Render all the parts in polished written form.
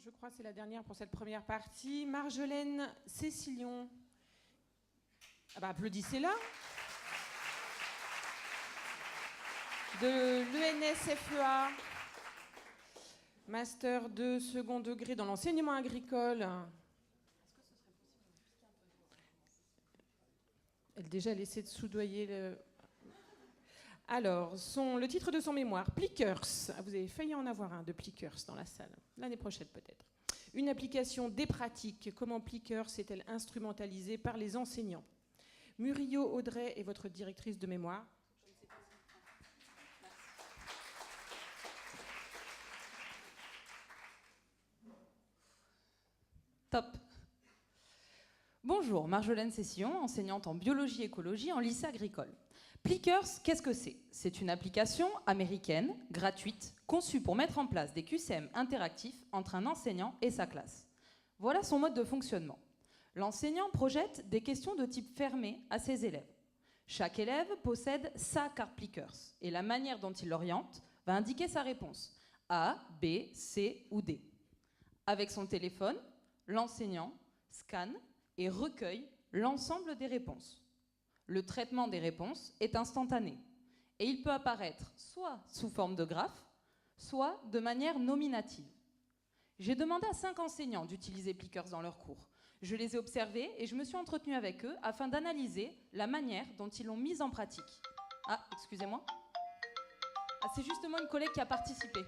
je crois que c'est la dernière pour cette première partie. Marjolaine Cécilion. Ah bah, applaudissez-la. De l'ENSFEA, master de second degré dans l'enseignement agricole. Elle a déjà laissé de soudoyer le... Alors, le titre de son mémoire, Plickers. Ah, vous avez failli en avoir un de Plickers dans la salle. L'année prochaine peut-être. Une application des pratiques. Comment Plickers est-elle instrumentalisée par les enseignants? Murillo Audrey est votre directrice de mémoire. Top. Bonjour, Marjolaine Cécilion, enseignante en biologie-écologie en lycée agricole. Plickers, qu'est-ce que c'est? C'est une application américaine, gratuite, conçue pour mettre en place des QCM interactifs entre un enseignant et sa classe. Voilà son mode de fonctionnement. L'enseignant projette des questions de type fermé à ses élèves. Chaque élève possède sa carte Plickers et la manière dont il l'oriente va indiquer sa réponse. A, B, C ou D. Avec son téléphone, l'enseignant scanne et recueille l'ensemble des réponses. Le traitement des réponses est instantané et il peut apparaître soit sous forme de graphe, soit de manière nominative. J'ai demandé à 5 enseignants d'utiliser Plickers dans leurs cours. Je les ai observés et je me suis entretenue avec eux afin d'analyser la manière dont ils l'ont mise en pratique. Ah, excusez-moi. Ah, c'est justement une collègue qui a participé.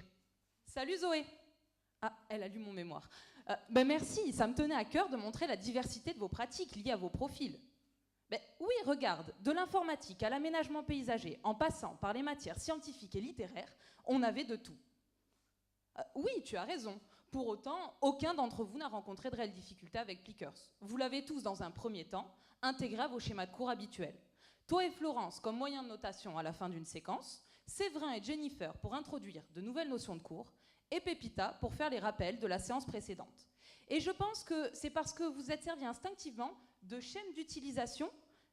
Salut Zoé. Ah, elle a lu mon mémoire. Merci, ça me tenait à cœur de montrer la diversité de vos pratiques liées à vos profils. Oui, regarde, de l'informatique à l'aménagement paysager, en passant par les matières scientifiques et littéraires, on avait de tout. Oui, tu as raison. Pour autant, aucun d'entre vous n'a rencontré de réelles difficultés avec Plickers. Vous l'avez tous, dans un premier temps, intégré à vos schémas de cours habituels. Toi et Florence comme moyen de notation à la fin d'une séquence, Séverin et Jennifer pour introduire de nouvelles notions de cours, et Pépita pour faire les rappels de la séance précédente. Et je pense que c'est parce que vous êtes servi instinctivement de schèmes d'utilisation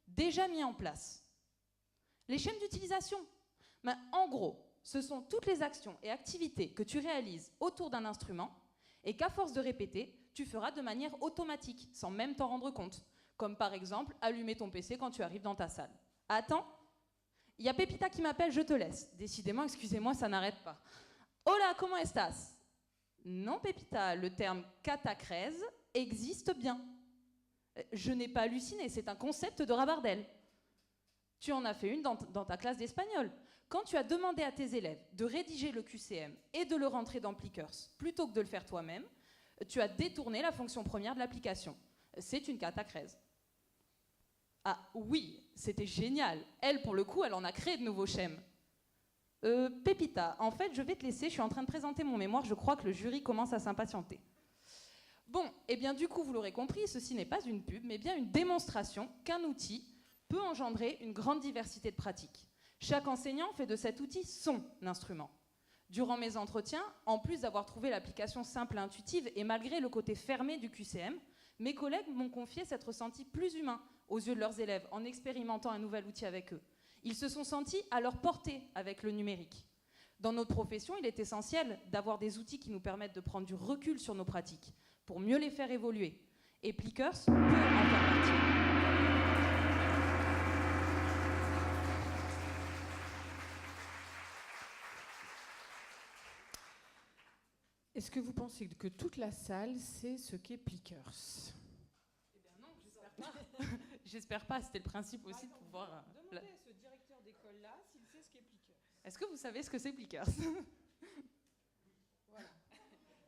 déjà mis en place. Les schèmes d'utilisation, en gros, ce sont toutes les actions et activités que tu réalises autour d'un instrument et qu'à force de répéter, tu feras de manière automatique, sans même t'en rendre compte. Comme par exemple, allumer ton PC quand tu arrives dans ta salle. Attends, il y a Pépita qui m'appelle, je te laisse. Décidément, excusez-moi, ça n'arrête pas. Hola, comment estás? Non, Pépita, le terme catacrèse existe bien. Je n'ai pas halluciné, c'est un concept de Rabardel. Tu en as fait une dans ta classe d'espagnol. Quand tu as demandé à tes élèves de rédiger le QCM et de le rentrer dans Plickers, plutôt que de le faire toi-même, tu as détourné la fonction première de l'application. C'est une catacrèse. Ah oui, c'était génial. Elle, pour le coup, elle en a créé de nouveaux schèmes. Pépita, en fait, je vais te laisser, je suis en train de présenter mon mémoire, je crois que le jury commence à s'impatienter. Bon, et bien du coup, vous l'aurez compris, ceci n'est pas une pub, mais bien une démonstration qu'un outil peut engendrer une grande diversité de pratiques. Chaque enseignant fait de cet outil son instrument. Durant mes entretiens, en plus d'avoir trouvé l'application simple et intuitive, et malgré le côté fermé du QCM, mes collègues m'ont confié s'être sentis plus humains aux yeux de leurs élèves en expérimentant un nouvel outil avec eux. Ils se sont sentis à leur portée avec le numérique. Dans notre profession, il est essentiel d'avoir des outils qui nous permettent de prendre du recul sur nos pratiques pour mieux les faire évoluer. Et Plickers peut en faire partie. Est-ce que vous pensez que toute la salle sait ce qu'est Plickers? Eh bien non, j'espère pas. J'espère pas, c'était le principe aussi de pouvoir... Demandez à ce directeur d'école-là s'il sait ce qu'est Plickers. Est-ce que vous savez ce que c'est Plickers? Voilà.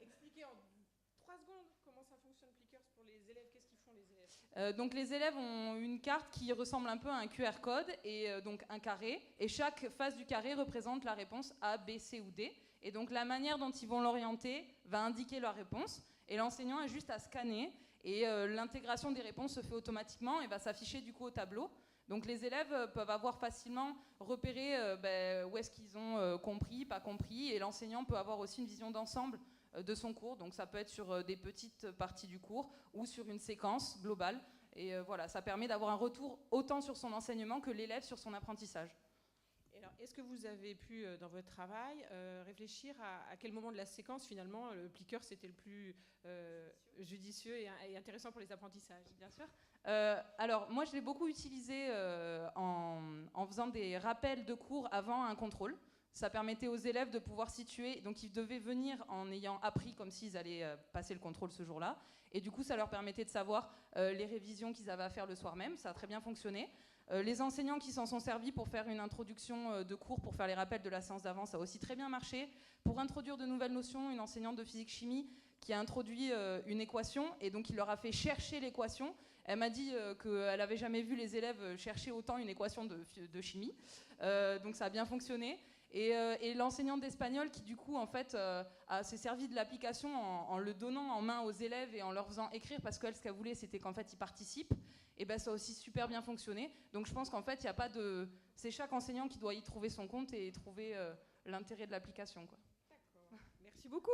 Expliquez en 3 secondes comment ça fonctionne Plickers pour les élèves. Qu'est-ce qu'ils font les élèves? Donc les élèves ont une carte qui ressemble un peu à un QR code et donc un carré. Et chaque face du carré représente la réponse A, B, C ou D. Et donc la manière dont ils vont l'orienter va indiquer leur réponse. Et l'enseignant a juste à scanner et l'intégration des réponses se fait automatiquement et va s'afficher du coup au tableau. Donc les élèves peuvent avoir facilement repéré où est-ce qu'ils ont compris, pas compris. Et l'enseignant peut avoir aussi une vision d'ensemble de son cours. Donc ça peut être sur des petites parties du cours ou sur une séquence globale. Et voilà, ça permet d'avoir un retour autant sur son enseignement que l'élève sur son apprentissage. Et alors, est-ce que vous avez pu, dans votre travail, réfléchir à quel moment de la séquence, finalement, le pliqueur, c'était le plus judicieux et intéressant pour les apprentissages? Bien sûr. Alors, moi, je l'ai beaucoup utilisé en faisant des rappels de cours avant un contrôle. Ça permettait aux élèves de pouvoir situer, donc ils devaient venir en ayant appris comme s'ils allaient passer le contrôle ce jour-là. Et du coup, ça leur permettait de savoir les révisions qu'ils avaient à faire le soir même. Ça a très bien fonctionné. Les enseignants qui s'en sont servis pour faire une introduction de cours, pour faire les rappels de la séance d'avant, ça a aussi très bien marché. Pour introduire de nouvelles notions, une enseignante de physique-chimie qui a introduit une équation, et donc il leur a fait chercher l'équation. Elle m'a dit qu'elle n'avait jamais vu les élèves chercher autant une équation de chimie. Donc ça a bien fonctionné. Et l'enseignante d'espagnol qui, du coup, en fait, s'est servie de l'application en le donnant en main aux élèves et en leur faisant écrire, parce qu'elle, ce qu'elle voulait, c'était qu'en fait, ils participent. Et ben, ça a aussi super bien fonctionné. Donc je pense qu'en fait, il n'y a pas de... C'est chaque enseignant qui doit y trouver son compte et trouver l'intérêt de l'application, quoi. D'accord. Merci beaucoup.